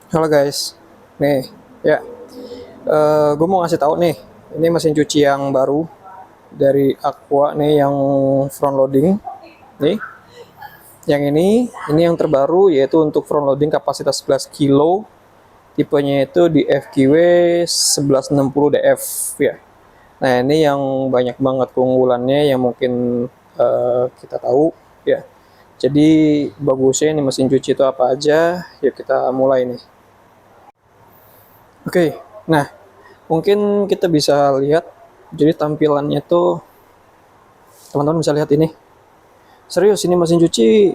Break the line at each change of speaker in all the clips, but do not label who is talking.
Halo guys, nih ya, gue mau ngasih tahu nih, ini mesin cuci yang baru dari Aqua nih yang front loading nih. Yang ini yang terbaru yaitu untuk front loading kapasitas 11 kilo, tipenya itu di FQW 1160 DF ya. Nah ini yang banyak banget keunggulannya yang mungkin kita tahu ya. Jadi bagusnya ini mesin cuci itu apa aja? Yuk kita mulai nih. Oke, nah mungkin kita bisa lihat, jadi tampilannya tuh teman-teman bisa lihat ini. Serius ini mesin cuci,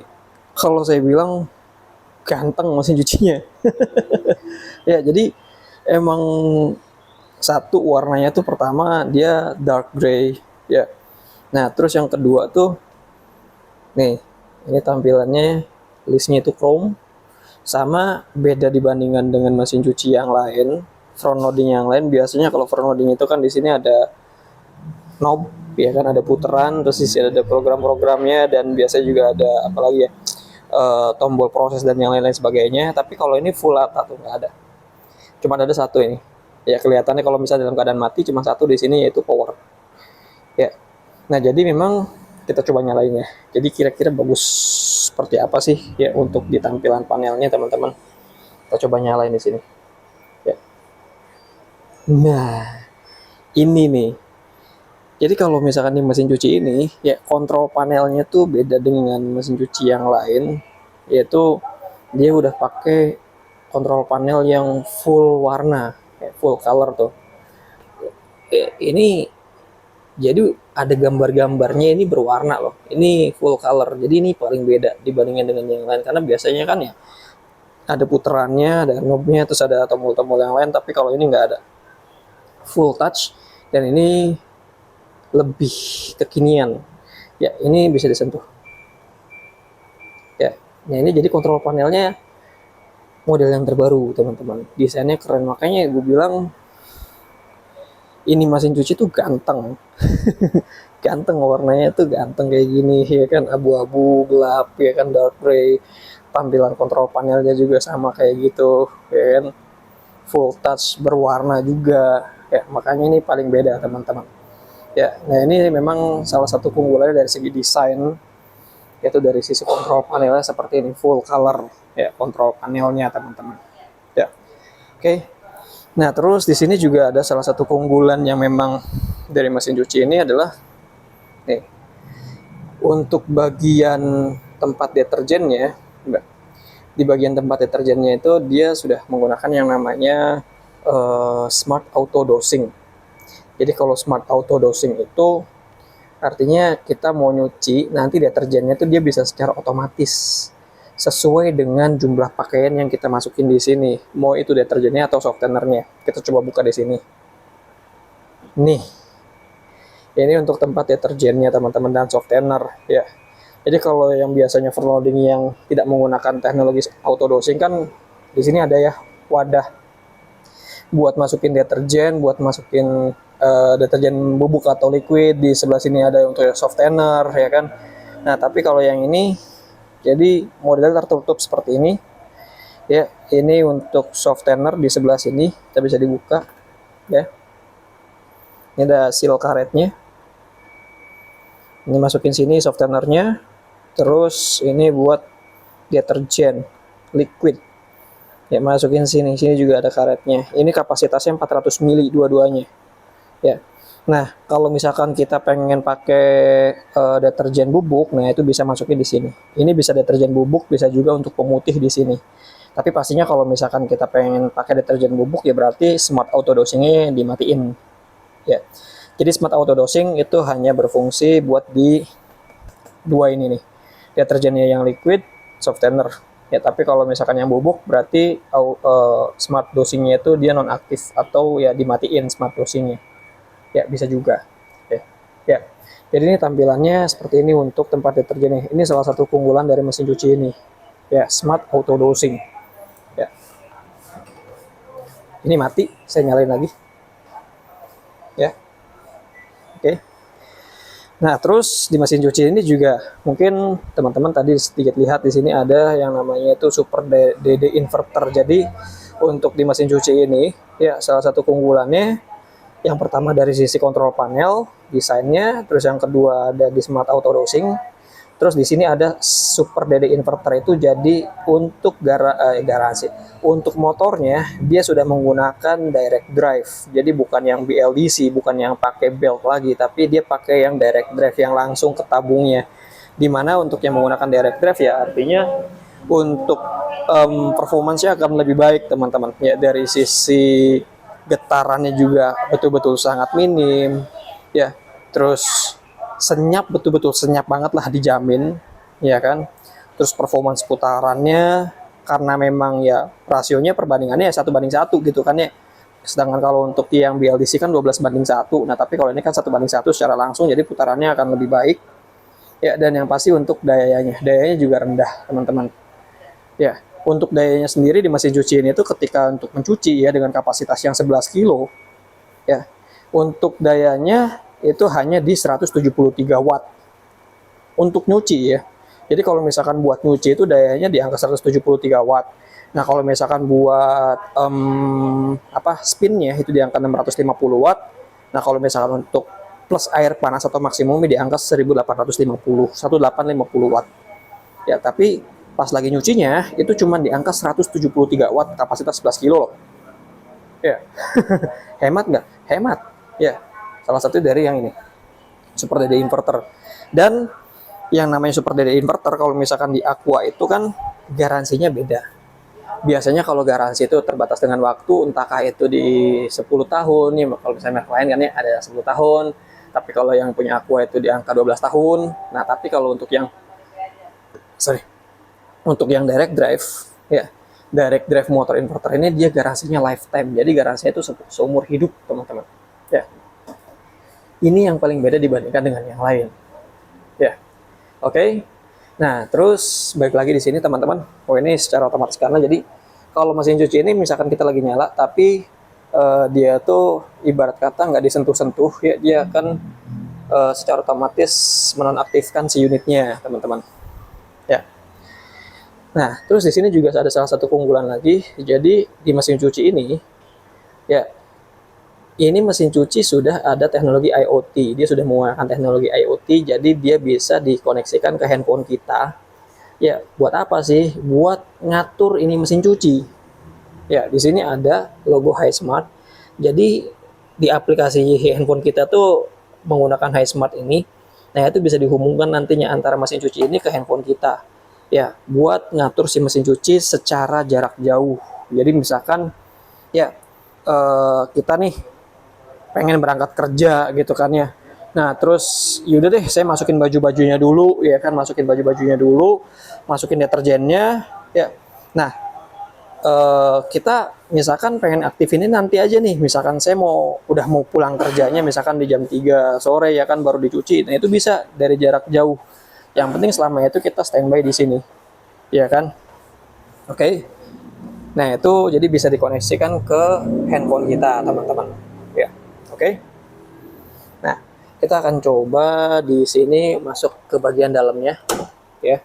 kalau saya bilang ganteng mesin cucinya. Ya, jadi emang satu warnanya tuh pertama dia dark gray ya. Nah, terus yang kedua tuh nih, ini tampilannya listnya itu chrome, sama beda dibandingkan dengan mesin cuci yang lain. Front loading yang lain biasanya kalau front loading itu kan di sini ada knob ya kan, ada puteran, terus di sini ada program-programnya, dan biasanya juga ada apalagi ya, tombol proses dan yang lain-lain sebagainya. Tapi kalau ini full rata tuh nggak ada, cuma ada satu ini ya, kelihatannya kalau misalnya dalam keadaan mati cuma satu di sini, yaitu power ya. Nah jadi memang kita coba nyalain ya, jadi kira-kira bagus seperti apa sih ya untuk di tampilan panelnya teman-teman. Kita coba nyalain di sini ya. Nah ini nih, jadi kalau misalkan di mesin cuci ini ya, kontrol panelnya tuh beda dengan mesin cuci yang lain, yaitu dia udah pakai kontrol panel yang full warna, ya, full color tuh. Ini jadi ada gambar-gambarnya, ini berwarna loh. Ini full color. Jadi ini paling beda dibandingkan dengan yang lain, karena biasanya kan ya ada puterannya, ada knobnya, terus ada tombol-tombol yang lain. Tapi kalau ini nggak ada, full touch, dan ini lebih kekinian ya. Ini bisa disentuh ya. Nah ini jadi kontrol panelnya model yang terbaru teman-teman, desainnya keren, makanya gue bilang ini mesin cuci tuh ganteng. Ganteng, warnanya tuh ganteng kayak gini ya kan, abu-abu gelap ya kan, dark gray. Tampilan kontrol panelnya juga sama kayak gitu ya kan, full touch, berwarna juga ya, makanya ini paling beda teman-teman ya. Nah ini memang salah satu keunggulannya dari segi desain, yaitu dari sisi kontrol panelnya seperti ini, full color ya kontrol panelnya teman-teman ya. Oke, nah terus di sini juga ada salah satu keunggulan yang memang dari mesin cuci ini adalah nih, untuk bagian tempat deterjennya, di bagian tempat deterjennya itu dia sudah menggunakan yang namanya smart auto dosing. Jadi kalau smart auto dosing itu artinya kita mau nyuci, nanti deterjennya itu dia bisa secara otomatis sesuai dengan jumlah pakaian yang kita masukin di sini. Mau itu deterjennya atau softenernya. Kita coba buka di sini. Nih, ini untuk tempat deterjennya teman-teman dan softener ya. Jadi kalau yang biasanya front loading yang tidak menggunakan teknologi auto dosing kan, di sini ada ya wadah buat masukin deterjen, buat masukin deterjen bubuk atau liquid. Di sebelah sini ada untuk softener ya kan. Nah tapi kalau yang ini jadi modelnya tertutup seperti ini ya. Ini untuk softener di sebelah sini, kita bisa dibuka ya. Ini ada seal karetnya, ini masukin sini softenernya. Terus ini buat deterjen liquid ya, masukin sini. Sini juga ada karetnya. Ini kapasitasnya 400 mili dua-duanya ya. Nah kalau misalkan kita pengen pakai deterjen bubuk, nah itu bisa masukin di sini. Ini bisa deterjen bubuk, bisa juga untuk pemutih di sini. Tapi pastinya kalau misalkan kita pengen pakai deterjen bubuk ya berarti smart auto dosingnya dimatiin ya. Jadi smart auto dosing itu hanya berfungsi buat di dua ini nih, deterjennya yang liquid, softener ya. Tapi kalau misalkan yang bubuk berarti smart dosingnya itu dia non aktif atau ya dimatiin smart dosingnya ya, bisa juga ya. Ya jadi ini tampilannya seperti ini untuk tempat deterjen. Ini salah satu keunggulan dari mesin cuci ini ya, smart auto dosing ya. Ini mati, saya nyalain lagi ya. Oke. Nah, terus di mesin cuci ini juga mungkin teman-teman tadi sedikit lihat di sini ada yang namanya itu super DD inverter. Jadi Untuk di mesin cuci ini, ya salah satu keunggulannya yang pertama dari sisi kontrol panel, desainnya, terus yang kedua ada di smart auto dosing, terus di sini ada super DD inverter itu jadi untuk garansi. Untuk motornya dia sudah menggunakan direct drive, jadi bukan yang BLDC, bukan yang pakai belt lagi, tapi dia pakai yang direct drive yang langsung ke tabungnya. Dimana untuk yang menggunakan direct drive ya artinya untuk performance-nya akan lebih baik teman-teman ya, dari sisi getarannya juga betul-betul sangat minim ya, terus senyap, betul-betul senyap banget lah, dijamin ya kan. Terus performance putarannya karena memang ya rasionya perbandingannya ya 1:1 gitu kan ya, sedangkan kalau untuk yang BLDC kan 12:1. Nah tapi kalau ini kan 1:1 secara langsung, jadi putarannya akan lebih baik ya. Dan yang pasti untuk dayanya juga rendah teman-teman ya. Untuk dayanya sendiri di mesin cuci ini tuh ketika untuk mencuci ya dengan kapasitas yang 11 kilo ya, untuk dayanya itu hanya di 173 watt untuk nyuci ya. Jadi kalau misalkan buat nyuci itu dayanya di angka 173 watt. Nah kalau misalkan buat spinnya itu di angka 650 watt. Nah kalau misalkan untuk plus air panas atau maksimumnya di angka 1850 watt ya. Tapi pas lagi nyucinya itu cuma di angka 173 watt kapasitas 11 kilo loh ya. Hemat nggak? Hemat ya. Salah satu dari yang ini super DD inverter. Dan yang namanya super DD inverter kalau misalkan di Aqua itu kan garansinya beda. Biasanya kalau garansi itu terbatas dengan waktu, entahkah itu di 10 tahun nih, kalau misalnya lain kan ya ada 10 tahun, tapi kalau yang punya Aqua itu di angka 12 tahun. Nah tapi kalau untuk yang direct drive ya, direct drive motor inverter ini dia garansinya lifetime, jadi garansinya itu seumur hidup teman-teman ya. Ini yang paling beda dibandingkan dengan yang lain ya. Oke. Nah terus balik lagi di sini teman-teman, ini secara otomatis karena jadi kalau mesin cuci ini misalkan kita lagi nyala tapi dia tuh ibarat kata nggak disentuh-sentuh ya, dia akan secara otomatis menonaktifkan si unitnya teman-teman ya. Nah, terus di sini juga ada salah satu keunggulan lagi. Jadi di mesin cuci ini, ya, ini mesin cuci sudah ada teknologi IoT. Dia sudah menggunakan teknologi IoT, jadi dia bisa dikoneksikan ke handphone kita. Ya, buat apa sih? Buat ngatur ini mesin cuci. Ya, di sini ada logo HiSmart. Jadi di aplikasi handphone kita tuh menggunakan HiSmart ini. Nah, itu bisa dihubungkan nantinya antara mesin cuci ini ke handphone kita. Ya, buat ngatur si mesin cuci secara jarak jauh. Jadi misalkan ya kita nih pengen berangkat kerja gitu kan ya. Nah terus yaudah deh saya masukin baju-bajunya dulu ya kan, masukin baju-bajunya dulu, masukin deterjennya ya. Nah kita misalkan pengen aktifin ini nanti aja nih, misalkan saya udah mau pulang kerjanya misalkan di jam 3 sore ya kan baru dicuci. Nah itu bisa dari jarak jauh. Yang penting selama itu kita standby di sini, ya kan? Oke. Nah itu jadi bisa dikoneksikan ke handphone kita, teman-teman. Ya, oke. Nah kita akan coba di sini masuk ke bagian dalamnya, ya.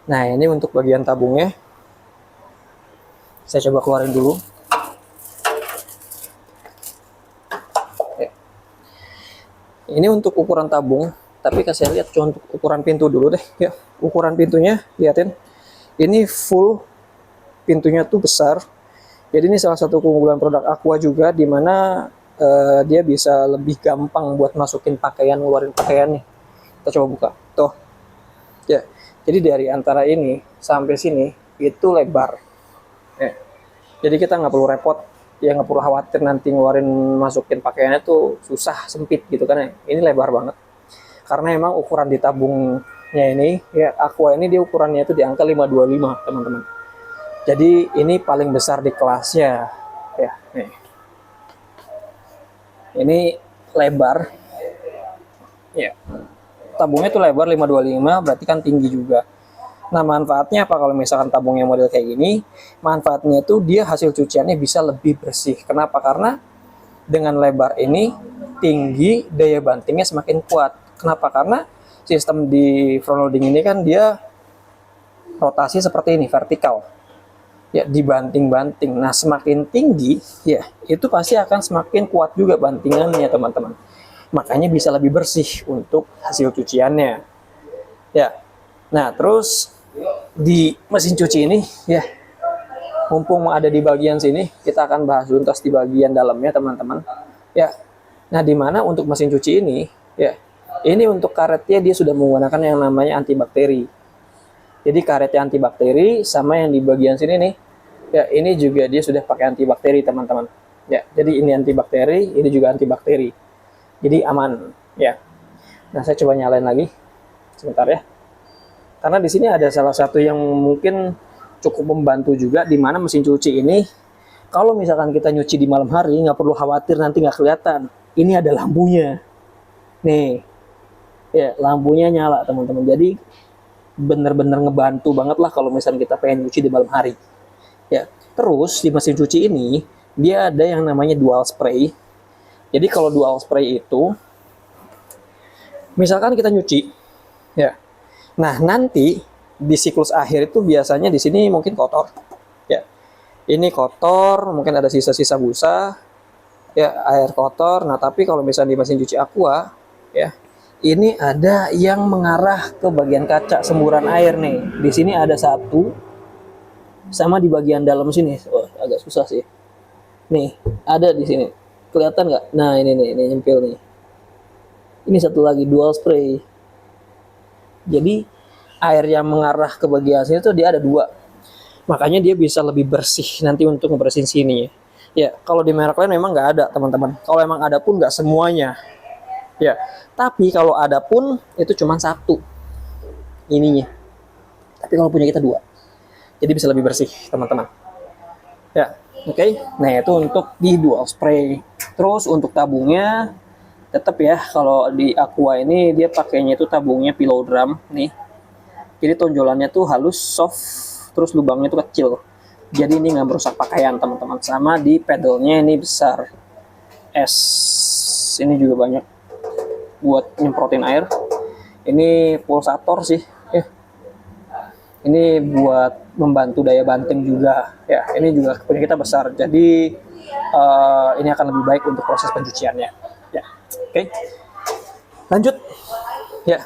Nah ini untuk bagian tabungnya. Saya coba keluarin dulu. Ya. Ini untuk ukuran tabung. Tapi kasih lihat contoh ukuran pintu dulu deh ya. Ukuran pintunya liatin. Ini full pintunya tuh besar. Jadi ini salah satu keunggulan produk Aqua juga, dimana dia bisa lebih gampang buat masukin pakaian, ngeluarin pakaian nih. Kita coba buka. Tuh. Ya. Jadi dari antara ini sampai sini itu lebar. Ya. Jadi kita nggak perlu repot, ya nggak perlu khawatir nanti ngeluarin masukin pakaiannya tuh susah, sempit gitu kan ya. Ini lebar banget. Karena emang ukuran di tabungnya ini ya, Aqua ini dia ukurannya itu di angka 525 teman-teman. Jadi ini paling besar di kelasnya ya. Nih. Ini lebar ya, tabungnya itu lebar 525, berarti kan tinggi juga. Nah manfaatnya apa kalau misalkan tabungnya model kayak gini? Manfaatnya itu dia hasil cuciannya bisa lebih bersih. Kenapa? Karena dengan lebar ini tinggi, daya bantingnya semakin kuat. Kenapa? Karena sistem di front loading ini kan dia rotasi seperti ini, vertikal. ya dibanting-banting. Nah, semakin tinggi ya itu pasti akan semakin kuat juga bantingannya, teman-teman. Makanya bisa lebih bersih untuk hasil cuciannya. Ya. Nah, terus di mesin cuci ini ya, mumpung ada di bagian sini, kita akan bahas tuntas di bagian dalamnya, teman-teman. Ya. Nah, di mana untuk mesin cuci ini, ya, ini untuk karetnya dia sudah menggunakan yang namanya antibakteri. Jadi karetnya antibakteri, sama yang di bagian sini nih, ya ini juga dia sudah pakai antibakteri, teman-teman. Ya, jadi ini antibakteri, ini juga antibakteri. Jadi aman, ya. Nah, saya coba nyalain lagi, sebentar ya. Karena di sini ada salah satu yang mungkin cukup membantu juga, di mana mesin cuci ini, kalau misalkan kita nyuci di malam hari, nggak perlu khawatir nanti nggak kelihatan. Ini ada lampunya. Nih, ya lampunya nyala, teman-teman. Jadi bener-bener ngebantu banget lah kalau misalkan kita pengen nyuci di malam hari. Ya, terus di mesin cuci ini, dia ada yang namanya dual spray. Jadi kalau dual spray itu, misalkan kita nyuci, ya. Nah, nanti di siklus akhir itu biasanya di sini mungkin kotor. Ya. Ini kotor, mungkin ada sisa-sisa busa, ya, air kotor. Nah, tapi kalau misalnya di mesin cuci Aqua, ya, ini ada yang mengarah ke bagian kaca semburan air nih. Di sini ada satu, sama di bagian dalam sini. Oh, agak susah sih. Nih, ada di sini. Kelihatan nggak? Nah, ini nih, ini nyempil nih. Ini satu lagi dual spray. Jadi air yang mengarah ke bagian sini tuh dia ada dua, makanya dia bisa lebih bersih nanti untuk ngebersihin sini. Ya, kalau di merek lain memang nggak ada, teman-teman. Kalau emang ada pun nggak semuanya. Ya, tapi kalau ada pun itu cuma satu ininya. Tapi kalau punya kita dua, jadi bisa lebih bersih, teman-teman. Ya, oke. Nah, itu untuk di dual spray. Terus untuk tabungnya, tetap ya, kalau di Aqua ini dia pakainya itu tabungnya pillow drum nih. Jadi tonjolannya tuh halus, soft, terus lubangnya tuh kecil. Jadi ini nggak merusak pakaian, teman-teman. Sama di pedalnya ini besar. S ini juga banyak buat nyemprotin air. Ini pulsator sih. Ini buat membantu daya banting juga. Ya, ini juga punya kita besar. Jadi ini akan lebih baik untuk proses pencuciannya. Ya. Oke, lanjut ya.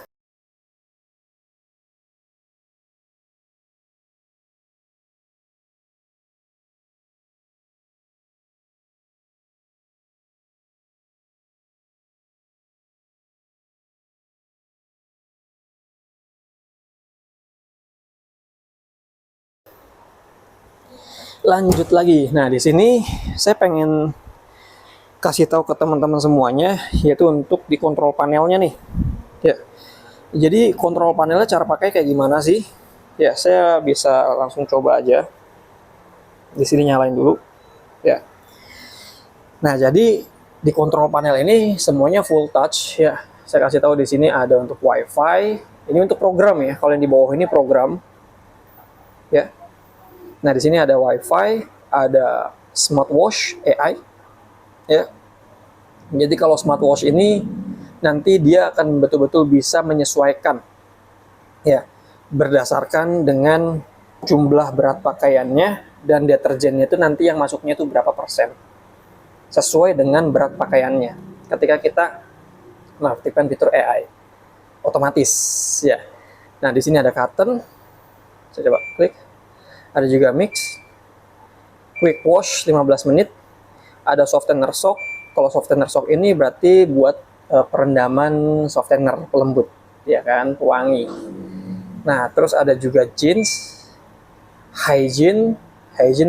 Lanjut lagi. Nah, di sini saya pengen kasih tahu ke teman-teman semuanya, yaitu untuk di kontrol panelnya nih. Ya, jadi kontrol panelnya cara pakai kayak gimana sih? Ya, saya bisa langsung coba aja. Di sini nyalain dulu. Ya. Nah, jadi di kontrol panel ini semuanya full touch ya. Saya kasih tahu di sini ada untuk WiFi. Ini untuk program ya. Kalau yang di bawah ini program. Ya. Nah, di sini ada WiFi, ada smartwatch AI. Ya. Jadi kalau smartwatch ini nanti dia akan betul-betul bisa menyesuaikan ya, berdasarkan dengan jumlah berat pakaiannya dan deterjennya itu nanti yang masuknya itu berapa persen, sesuai dengan berat pakaiannya. Ketika kita mengaktifkan fitur AI otomatis ya. Nah, di sini ada cotton, saya coba klik. Ada juga mix, quick wash 15 menit, ada softener soak. Kalau softener soak ini berarti buat perendaman softener pelembut, ya kan, wangi. Nah, terus ada juga jeans, hygiene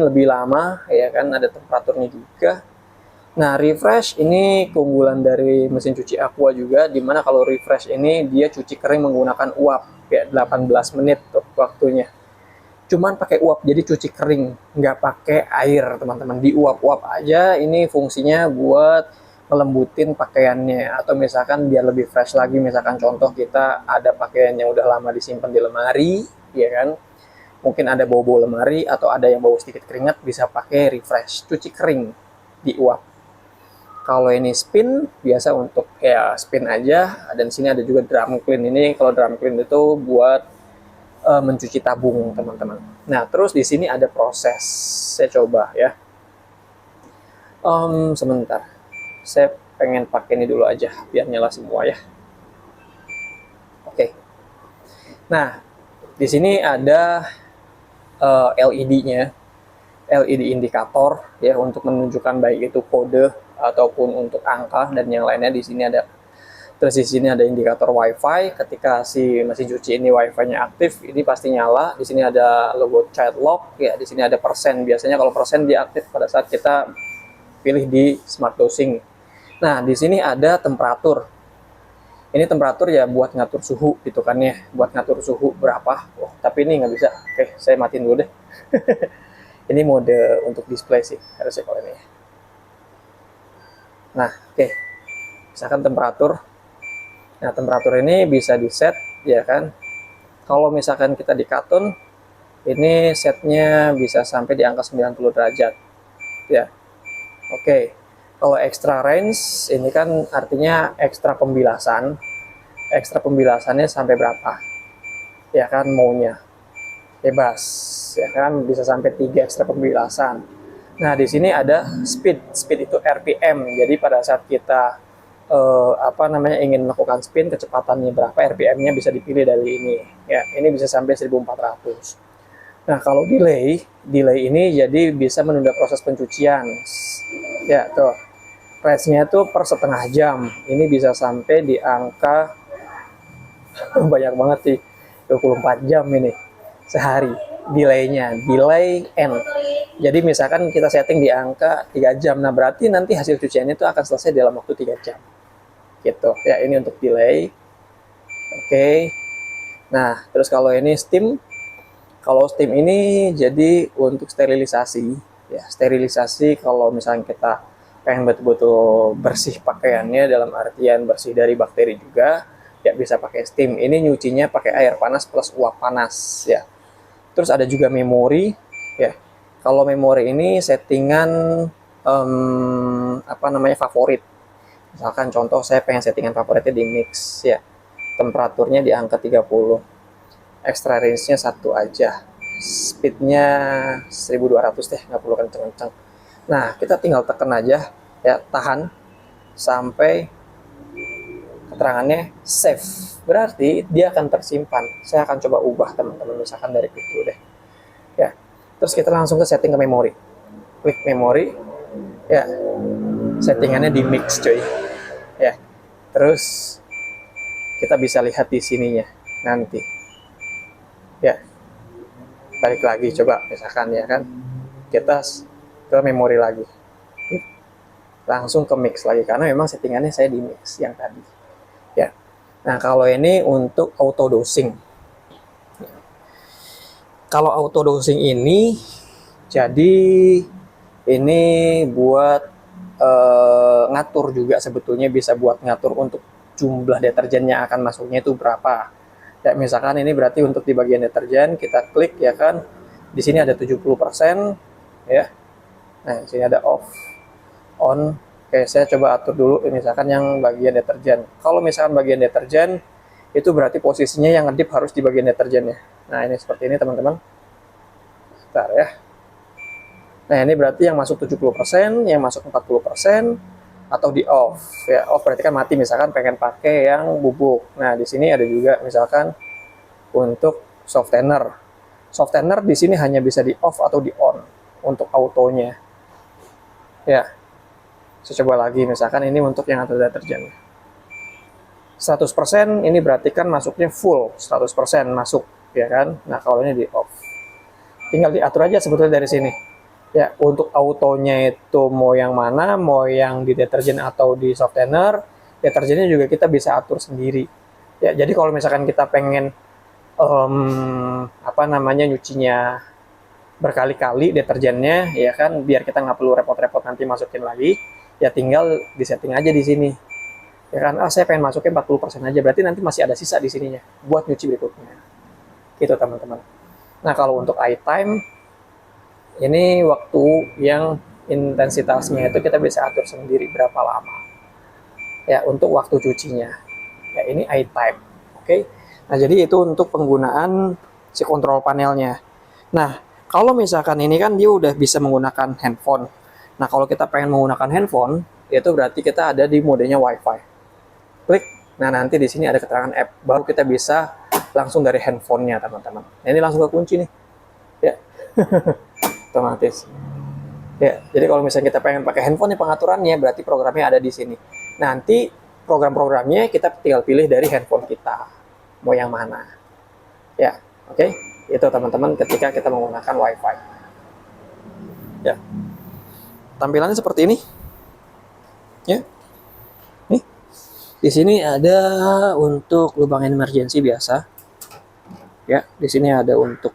lebih lama, ya kan, ada temperaturnya juga. Nah, refresh ini keunggulan dari mesin cuci Aqua juga, dimana kalau refresh ini dia cuci kering menggunakan uap, ya 18 menit tuh waktunya. Cuman pakai uap, jadi cuci kering, nggak pakai air, teman-teman. Di uap-uap aja, ini fungsinya buat melembutin pakaiannya, atau misalkan biar lebih fresh lagi. Misalkan contoh kita ada pakaian yang udah lama disimpan di lemari, ya kan, mungkin ada bau-bau lemari atau ada yang bau sedikit keringat, bisa pakai refresh, cuci kering di uap. Kalau ini spin, biasa untuk ya spin aja. Dan sini ada juga drum clean. Ini kalau drum clean itu buat mencuci tabung, teman-teman. Nah, terus di sini ada proses. Saya coba ya. Sebentar. Saya pengen pakai ini dulu aja biar nyala semua ya. Oke. Nah, di sini ada LED-nya. LED indikator ya untuk menunjukkan baik itu kode ataupun untuk angka dan yang lainnya. Di sini ada, terus di sini ada indikator WiFi. Ketika si mesin cuci ini WiFi-nya aktif, ini pasti nyala. Di sini ada logo child lock ya. Di sini ada persen. Biasanya kalau persen dia aktif pada saat kita pilih di smart dosing. Nah, di sini ada temperatur. Ini temperatur ya buat ngatur suhu gitu kan ya, buat ngatur suhu berapa. Oh, tapi ini nggak bisa. Oke, saya matiin dulu deh. Ini mode untuk display sih harusnya kalau ini. Nah, oke. Misalkan temperatur. Nah, temperatur ini bisa di set ya kan. Kalau misalkan kita di cartoon, ini setnya bisa sampai di angka 90 derajat. Ya. Oke. Kalau extra range ini kan artinya ekstra pembilasan. Ekstra pembilasannya sampai berapa? Ya kan maunya. Bebas ya kan, bisa sampai 3 ekstra pembilasan. Nah, di sini ada speed itu RPM. Jadi pada saat kita ingin melakukan spin, kecepatannya berapa, RPM-nya bisa dipilih dari ini ya. Ini bisa sampai 1400. Nah, kalau delay ini jadi bisa menunda proses pencucian ya. Tuh range-nya tuh per setengah jam, ini bisa sampai di angka banyak banget sih, 24 jam ini sehari delay-nya, delay N. Jadi misalkan kita setting di angka 3 jam, nah berarti nanti hasil cuciannya itu akan selesai dalam waktu 3 jam. Gitu. Ya, ini untuk delay. Oke. Nah, terus kalau ini steam. Kalau steam ini jadi untuk sterilisasi. Ya, sterilisasi kalau misalnya kita pengen betul-betul bersih pakaiannya, dalam artian bersih dari bakteri juga, ya bisa pakai steam. Ini nyucinya pakai air panas plus uap panas ya. Terus ada juga memori ya. Kalau memori ini settingan favorit. Misalkan contoh saya pengen settingan favoritnya di mix ya. Temperaturnya di angka 30. Extra range-nya 1 aja. Speed-nya 1200 deh, nggak perlu kenceng-kenceng. Nah, kita tinggal tekan aja ya, tahan sampai keterangannya save. Berarti dia akan tersimpan. Saya akan coba ubah teman-teman, misalkan dari itu deh. Ya. Terus kita langsung ke setting ke memori. Klik memori. Ya. Settingannya di mix, coy. Ya. Terus kita bisa lihat di sininya nanti. Ya. Balik lagi coba misalkan ya kan. Kita ke memori lagi. Langsung ke mix lagi karena memang settingannya saya di mix yang tadi. Ya. Nah, kalau ini untuk auto dosing. Kalau auto dosing ini jadi ini buat ngatur juga, sebetulnya bisa buat ngatur untuk jumlah deterjen yang akan masuknya itu berapa. Ya, misalkan ini berarti untuk di bagian deterjen kita klik ya kan. Di sini ada 70% ya. Nah, di sini ada off, on. Oke, saya coba atur dulu misalkan yang bagian deterjen. Kalau misalkan bagian deterjen itu berarti posisinya yang ngedip harus di bagian deterjennya. Nah, ini seperti ini teman-teman. Bentar ya. Nah, ini berarti yang masuk 70%, yang masuk 40%, atau di off. Ya, off berarti kan mati, misalkan pengen pakai yang bubuk. Nah, di sini ada juga misalkan untuk softener. Softener di sini hanya bisa di off atau di on untuk autonya. Ya. Saya coba lagi, misalkan ini untuk yang ada deterjen. 100% ini berarti kan masuknya full, 100% masuk, ya kan? Nah, kalau ini di off. Tinggal diatur aja sebetulnya dari sini. Ya, untuk autonya itu mau yang mana, mau yang di deterjen atau di softener, deterjennya juga kita bisa atur sendiri. Ya, jadi kalau misalkan kita pengen nyucinya berkali-kali deterjennya, ya kan, biar kita nggak perlu repot-repot nanti masukin lagi, ya tinggal disetting aja di sini. Ya kan, saya pengen masukin 40% aja, berarti nanti masih ada sisa di sininya buat nyuci berikutnya. Gitu teman-teman. Nah, kalau untuk eye time, ini waktu yang intensitasnya itu kita bisa atur sendiri berapa lama. Ya, untuk waktu cucinya. Ya, ini eye time. Oke. Nah, jadi itu untuk penggunaan si kontrol panelnya. Nah, kalau misalkan ini kan dia udah bisa menggunakan handphone. Nah, kalau kita pengen menggunakan handphone, itu berarti kita ada di modenya Wi-Fi. Klik. Nah, nanti di sini ada keterangan app. Baru kita bisa langsung dari handphonenya, teman-teman. Nah, ini langsung ke kunci nih. Ya. Otomatis. Ya, jadi kalau misalnya kita pengen pakai handphone nih pengaturannya, berarti programnya ada di sini. Nanti program-programnya kita tinggal pilih dari handphone kita. Mau yang mana. Ya, oke. Itu teman-teman ketika kita menggunakan Wi-Fi. Ya. Tampilannya seperti ini. Ya. Nih. Di sini ada untuk lubang emergency biasa. Ya, di sini ada untuk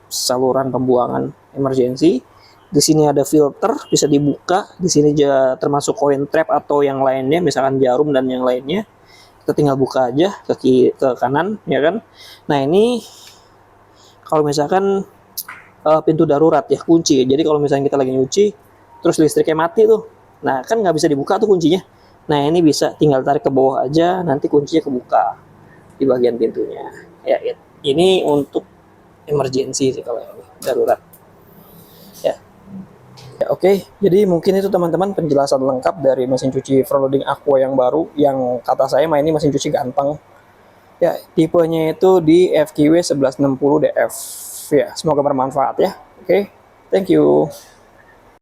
saluran pembuangan emergency. Di sini ada filter bisa dibuka. Di sini juga termasuk coin trap atau yang lainnya, misalkan jarum dan yang lainnya. Kita tinggal buka aja ke kanan, ya kan. Nah, ini kalau misalkan pintu darurat ya, kunci. Jadi kalau misalnya kita lagi nyuci terus listriknya mati tuh, nah kan nggak bisa dibuka tuh kuncinya. Nah, ini bisa tinggal tarik ke bawah aja, nanti kuncinya kebuka di bagian pintunya. Ya, ini untuk emergency sih kalau ini darurat. Ya. Ya, oke. Jadi mungkin itu teman-teman penjelasan lengkap dari mesin cuci Front-Loading Aqua yang baru, yang kata saya ini mesin cuci ganteng. Ya, tipenya itu di FQW 1160 DF. Ya, semoga bermanfaat ya. Oke. Thank you.